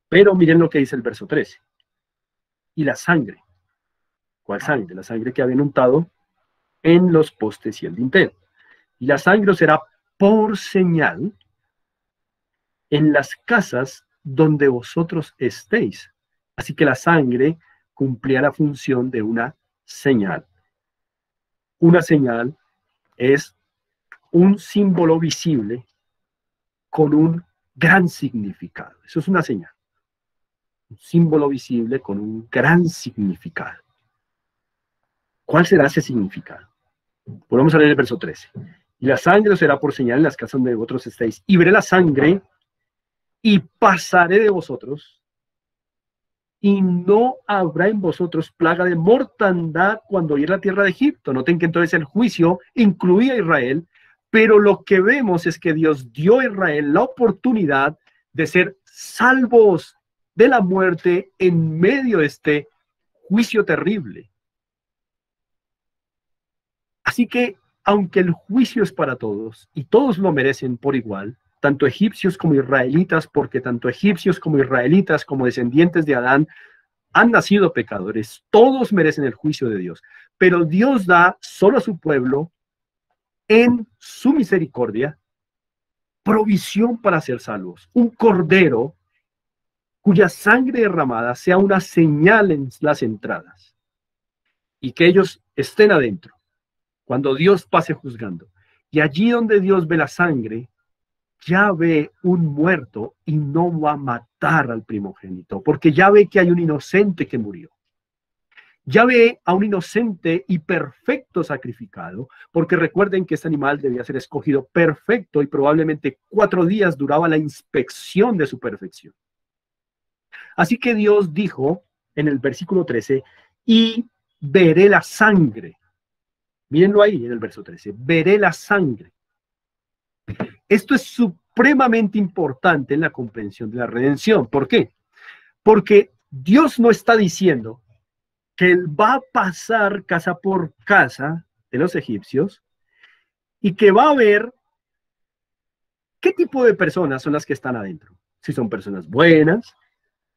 Pero miren lo que dice el verso 13. Y la sangre. ¿Cuál sangre? La sangre que habían untado en los postes y el dintel. Y la sangre os será por señal en las casas donde vosotros estéis. Así que la sangre cumplía la función de una señal. Una señal es un símbolo visible con un gran significado. Eso es una señal. Un símbolo visible con un gran significado. ¿Cuál será ese significado? Volvemos a leer el verso 13. Y la sangre os será por señal en las casas donde vosotros estéis. Y veré la sangre y pasaré de vosotros. Y no habrá en vosotros plaga de mortandad cuando oí la tierra de Egipto. Noten que entonces el juicio incluía a Israel, pero lo que vemos es que Dios dio a Israel la oportunidad de ser salvos de la muerte en medio de este juicio terrible. Así que, aunque el juicio es para todos, y todos lo merecen por igual, tanto egipcios como israelitas, porque tanto egipcios como israelitas, como descendientes de Adán, han nacido pecadores, todos merecen el juicio de Dios. Pero Dios da solo a su pueblo, en su misericordia, provisión para ser salvos. Un cordero cuya sangre derramada sea una señal en las entradas, y que ellos estén adentro cuando Dios pase juzgando. Y allí donde Dios ve la sangre, ya ve un muerto y no va a matar al primogénito, porque ya ve que hay un inocente que murió. Ya ve a un inocente y perfecto sacrificado, porque recuerden que este animal debía ser escogido perfecto y probablemente 4 días duraba la inspección de su perfección. Así que Dios dijo en el versículo 13, y veré la sangre. Mírenlo ahí en el verso 13, veré la sangre. Esto es supremamente importante en la comprensión de la redención. ¿Por qué? Porque Dios no está diciendo que Él va a pasar casa por casa de los egipcios y que va a ver qué tipo de personas son las que están adentro. Si son personas buenas,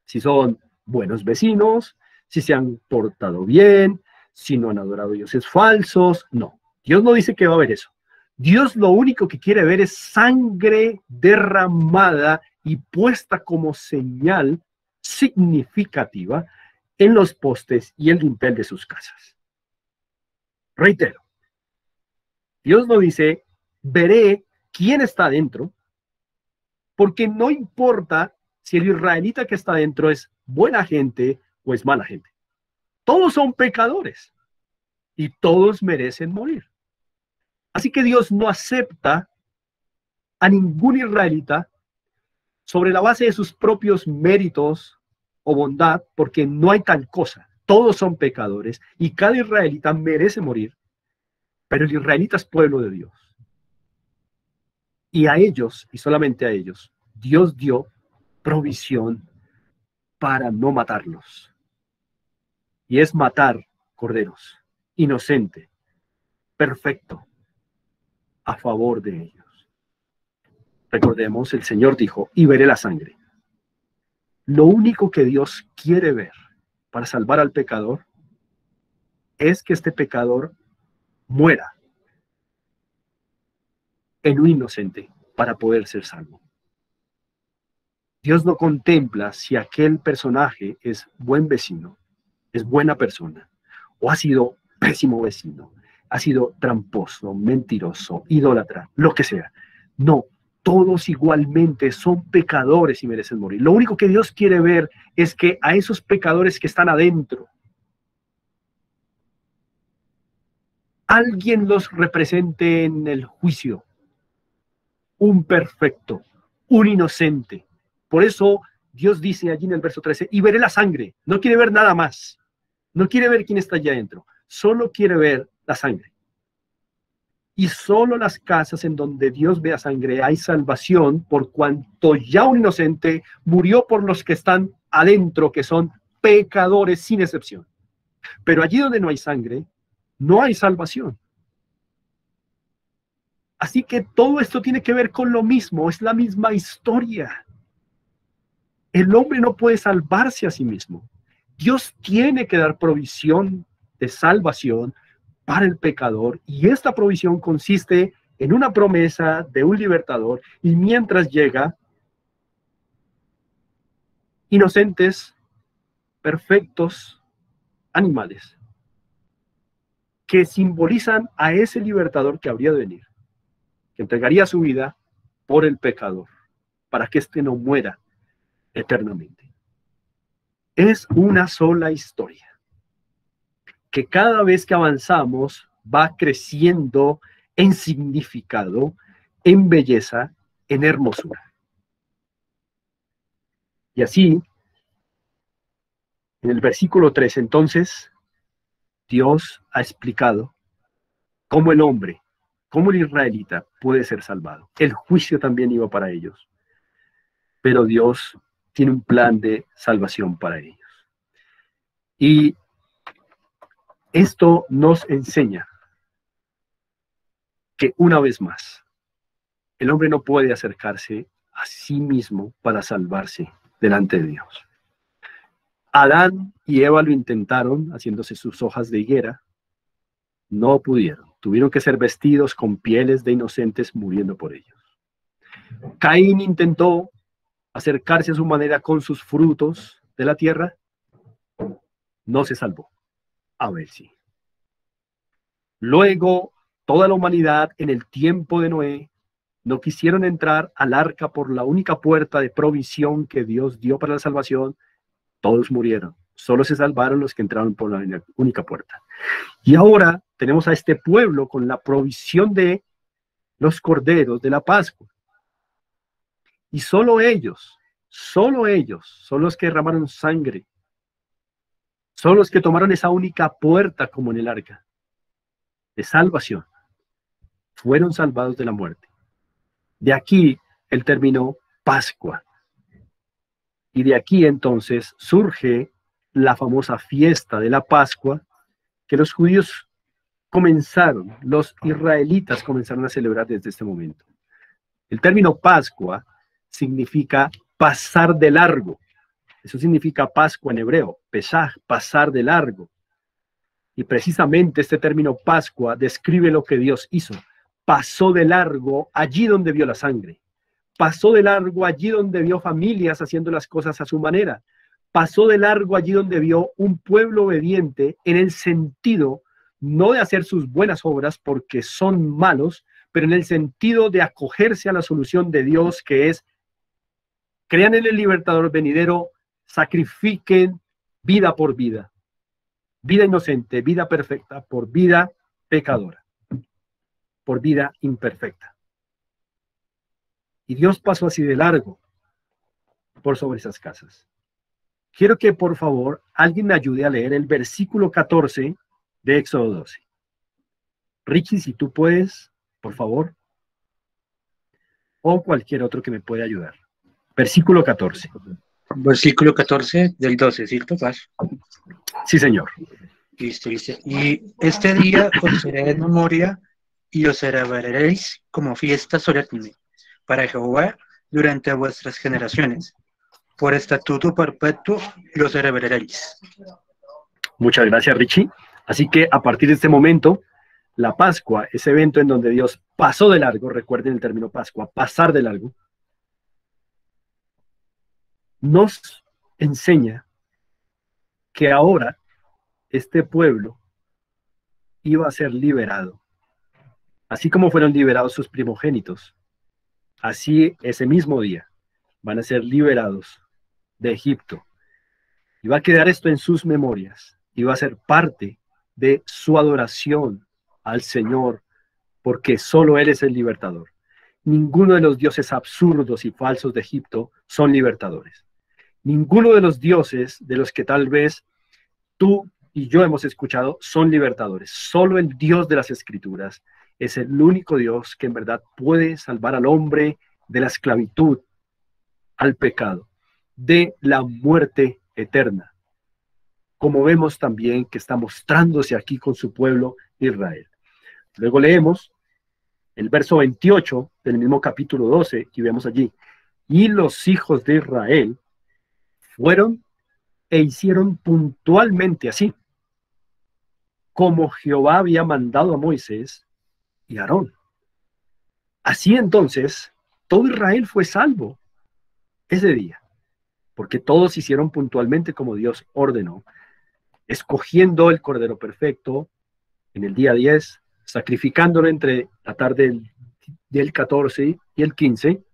si son buenos vecinos, si se han portado bien, si no han adorado dioses falsos. No, Dios no dice que va a haber eso. Dios lo único que quiere ver es sangre derramada y puesta como señal significativa en los postes y el dintel de sus casas. Reitero, Dios no dice, veré quién está dentro, porque no importa si el israelita que está dentro es buena gente o es mala gente. Todos son pecadores y todos merecen morir. Así que Dios no acepta a ningún israelita sobre la base de sus propios méritos o bondad, porque no hay tal cosa. Todos son pecadores y cada israelita merece morir, pero el israelita es pueblo de Dios. Y a ellos, y solamente a ellos, Dios dio provisión para no matarlos. Y es matar corderos, inocente, perfecto, a favor de ellos. Recordemos, el Señor dijo, y veré la sangre. Lo único que Dios quiere ver para salvar al pecador es que este pecador muera en un inocente para poder ser salvo. Dios no contempla si aquel personaje es buen vecino, es buena persona, o ha sido pésimo vecino, ha sido tramposo, mentiroso, idólatra, lo que sea. No, todos igualmente son pecadores y merecen morir. Lo único que Dios quiere ver es que a esos pecadores que están adentro, alguien los represente en el juicio. Un perfecto, un inocente. Por eso Dios dice allí en el verso 13, y veré la sangre. No quiere ver nada más. No quiere ver quién está allá adentro. Solo quiere ver la sangre. Y solo las casas en donde Dios vea sangre hay salvación, por cuanto ya un inocente murió por los que están adentro, que son pecadores sin excepción. Pero allí donde no hay sangre, no hay salvación. Así que todo esto tiene que ver con lo mismo, es la misma historia. El hombre no puede salvarse a sí mismo. Dios tiene que dar provisión de salvación para el pecador, y esta provisión consiste en una promesa de un libertador, y mientras llega, inocentes, perfectos animales que simbolizan a ese libertador que habría de venir, que entregaría su vida por el pecador, para que éste no muera eternamente. Es una sola historia, que cada vez que avanzamos va creciendo en significado, en belleza, en hermosura. Y así, en el versículo 3, entonces, Dios ha explicado cómo el hombre, cómo el israelita puede ser salvado. El juicio también iba para ellos, pero Dios tiene un plan de salvación para ellos. Y esto nos enseña que una vez más, el hombre no puede acercarse a sí mismo para salvarse delante de Dios. Adán y Eva lo intentaron haciéndose sus hojas de higuera, no pudieron. Tuvieron que ser vestidos con pieles de inocentes muriendo por ellos. Caín intentó acercarse a su manera con sus frutos de la tierra, no se salvó. Abel sí. Luego, toda la humanidad en el tiempo de Noé no quisieron entrar al arca por la única puerta de provisión que Dios dio para la salvación. Todos murieron. Solo se salvaron los que entraron por la única puerta. Y ahora tenemos a este pueblo con la provisión de los corderos de la Pascua. Y solo ellos son los que derramaron sangre. Son los que tomaron esa única puerta como en el arca de salvación. Fueron salvados de la muerte. De aquí el término Pascua. Y de aquí entonces surge la famosa fiesta de la Pascua que los judíos comenzaron, los israelitas comenzaron a celebrar desde este momento. El término Pascua significa pasar de largo. Eso significa Pascua en hebreo, Pesaj, pasar de largo. Y precisamente este término Pascua describe lo que Dios hizo. Pasó de largo allí donde vio la sangre. Pasó de largo allí donde vio familias haciendo las cosas a su manera. Pasó de largo allí donde vio un pueblo obediente en el sentido no de hacer sus buenas obras porque son malos, pero en el sentido de acogerse a la solución de Dios, que es: crean en el libertador venidero, sacrifiquen vida por vida, vida inocente, vida perfecta por vida pecadora, por vida imperfecta. Y Dios pasó así de largo por sobre esas casas. Quiero que por favor alguien me ayude a leer el versículo 14 de Éxodo 12. Richie, si tú puedes, por favor. O cualquier otro que me pueda ayudar. Versículo 14. Versículo 14 del 12, ¿cierto, Paz? Sí, señor. Listo, listo. Y este día os será de memoria y lo celebraréis como fiesta solemne para Jehová durante vuestras generaciones. Por estatuto perpetuo lo celebraréis. Muchas gracias, Richie. Así que a partir de este momento, la Pascua, ese evento en donde Dios pasó de largo, recuerden el término Pascua, pasar de largo, nos enseña que ahora este pueblo iba a ser liberado. Así como fueron liberados sus primogénitos, así ese mismo día van a ser liberados de Egipto. Y va a quedar esto en sus memorias y va a ser parte de su adoración al Señor, porque solo Él es el libertador. Ninguno de los dioses absurdos y falsos de Egipto son libertadores. Ninguno de los dioses de los que tal vez tú y yo hemos escuchado son libertadores. Solo el Dios de las Escrituras es el único Dios que en verdad puede salvar al hombre de la esclavitud, al pecado, de la muerte eterna, como vemos también que está mostrándose aquí con su pueblo Israel. Luego leemos el verso 28 del mismo capítulo 12 y vemos allí: y los hijos de Israel fueron e hicieron puntualmente así, como Jehová había mandado a Moisés y a Aarón. Así entonces, todo Israel fue salvo ese día, porque todos hicieron puntualmente como Dios ordenó, escogiendo el cordero perfecto en el día 10, sacrificándolo entre la tarde del 14 y el 15,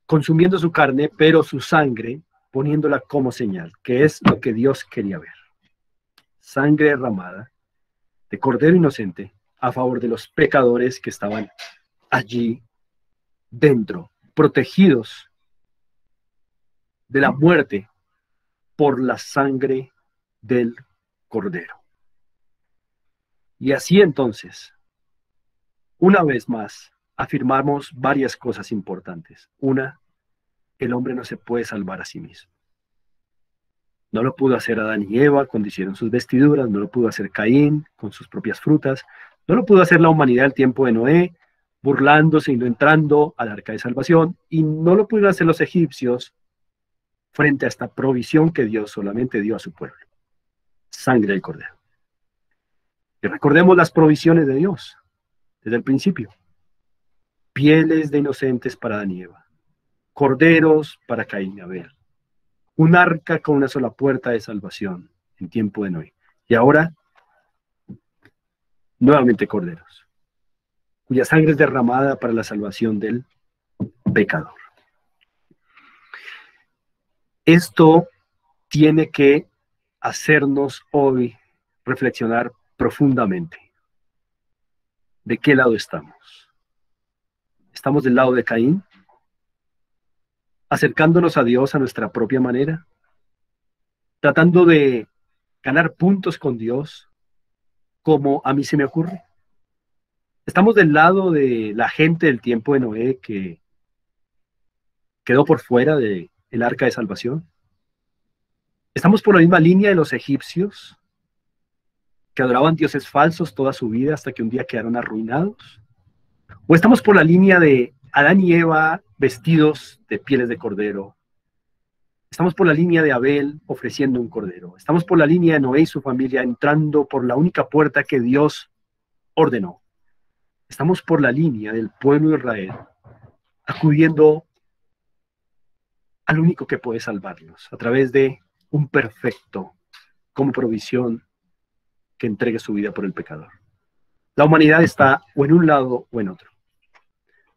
consumiendo su carne, pero su sangre poniéndola como señal, que es lo que Dios quería ver. Sangre derramada de cordero inocente a favor de los pecadores que estaban allí dentro, protegidos de la muerte por la sangre del cordero. Y así entonces, una vez más, afirmamos varias cosas importantes. Una, el hombre no se puede salvar a sí mismo. No lo pudo hacer Adán y Eva cuando hicieron sus vestiduras, no lo pudo hacer Caín con sus propias frutas, no lo pudo hacer la humanidad al tiempo de Noé, burlándose y no entrando al arca de salvación, y no lo pudieron hacer los egipcios frente a esta provisión que Dios solamente dio a su pueblo: sangre del cordero. Y recordemos las provisiones de Dios desde el principio: pieles de inocentes para Adán y Eva, corderos para Caín y Abel, un arca con una sola puerta de salvación en tiempo de Noé, y ahora nuevamente corderos, cuya sangre es derramada para la salvación del pecador. Esto tiene que hacernos hoy reflexionar profundamente. ¿De qué lado estamos? ¿Estamos del lado de Caín, acercándonos a Dios a nuestra propia manera, tratando de ganar puntos con Dios como a mí se me ocurre? ¿Estamos del lado de la gente del tiempo de Noé que quedó por fuera del arca de salvación? ¿Estamos por la misma línea de los egipcios que adoraban dioses falsos toda su vida hasta que un día quedaron arruinados? ¿O estamos por la línea de Adán y Eva vestidos de pieles de cordero? Estamos por la línea de Abel ofreciendo un cordero. Estamos por la línea de Noé y su familia entrando por la única puerta que Dios ordenó. Estamos por la línea del pueblo de Israel acudiendo al único que puede salvarlos a través de un perfecto como provisión que entregue su vida por el pecador. La humanidad está o en un lado o en otro,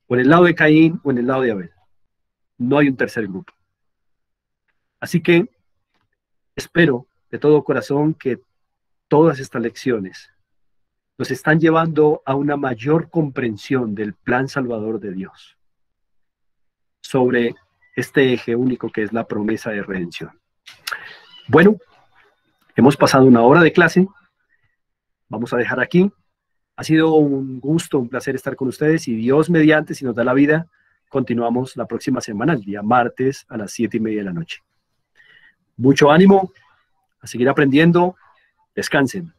o en el lado de Caín o en el lado de Abel. No hay un tercer grupo. Así que espero de todo corazón que todas estas lecciones nos están llevando a una mayor comprensión del plan salvador de Dios sobre este eje único que es la promesa de redención. Bueno, hemos pasado una hora de clase. Vamos a dejar aquí. Ha sido un gusto, un placer estar con ustedes, y Dios mediante, si nos da la vida, continuamos la próxima semana, el día martes a las 7:30 de la noche. Mucho ánimo, a seguir aprendiendo. Descansen.